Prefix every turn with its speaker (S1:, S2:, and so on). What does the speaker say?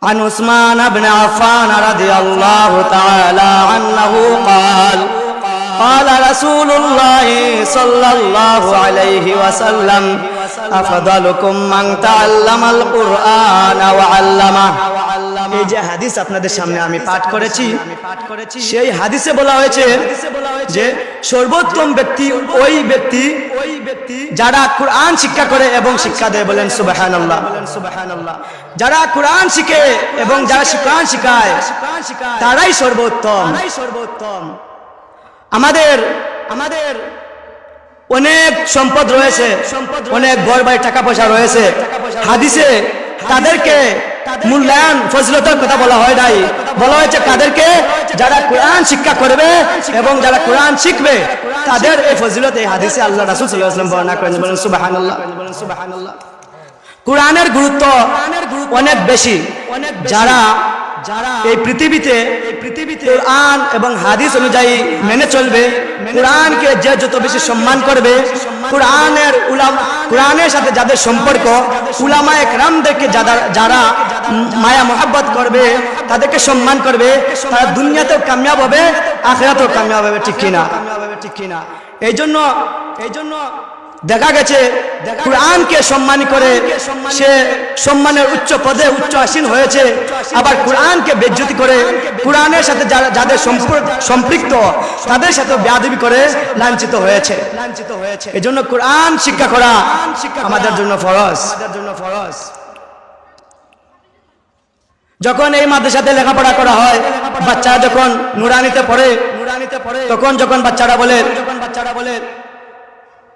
S1: عن عثمان بن عفان رضي الله تعالى عنه قال قال رسول الله صلى الله عليه وسلم أفضلكم من تعلم القرآن وعلمه। এই যে হাদিস আপনাদের সামনে আমি পাঠ করেছি, সেই হাদিসে বলা হয়েছে যে সর্বোত্তম ব্যক্তি ওই ব্যক্তি যারা কোরআন শিক্ষা করে এবং শিক্ষা দেয়। বলেন সুবহানাল্লাহ। যারা কোরআন শিখে এবং যারা কোরআন শিখায় তারাই সর্বোত্তম। আমাদের অনেক সম্পদ রয়েছে, অনেক ঘর বাড়ি টাকা পয়সা রয়েছে, হাদিসে তাদেরকে মূল্যায়ন ফজিলতের কথা বলা হয় নাই, বলা হয়েছে তাদেরকে যারা কোরআন শিক্ষা করবে এবং যারা কোরআন শিখবে তাদের এই ফজিলত এই হাদিসে আল্লাহ রাসূল সাল্লাল্লাহু আলাইহি ওয়াসাল্লাম বর্ণনা করেন। বলেন সুবহানাল্লাহ। কোরআনের গুরুত্ব অনেক বেশি। যারা এই পৃথিবীতে কোরআন এবং হাদিস অনুযায়ী মেনে চলবে, কোরআনকে যে যত বেশি সম্মান করবে, কোরআনের সাথে যাদের সম্পর্ক, উলামায়ে কেরামদেরকে যারা মায়া মোহাব্বত করবে, তাদেরকে সম্মান করবে, তারা দুনিয়াতেও কামিয়াব হবে, আখিরাতেও কামিয়াব হবে। ঠিক কিনা? এই জন্য দেখা গেছে কোরআনকে সম্মান করে সে সম্মানের উচ্চ পদে উচ্চ আসীন হয়েছে, আবার কোরআনকে বেইজ্জতি করে কোরআনের সাথে যাদের সম্পৃক্ত তাদের সাথে বেয়াদবি করে লাঞ্ছিত হয়েছে। এই জন্য কোরআন শিক্ষা করা আমাদের জন্য ফরজ। যখন এই মাদ্রাসাতে লেখাপড়া করা হয়, বাচ্চারা যখন নুরানিতে পড়ে, তখন যখন বাচ্চারা বলে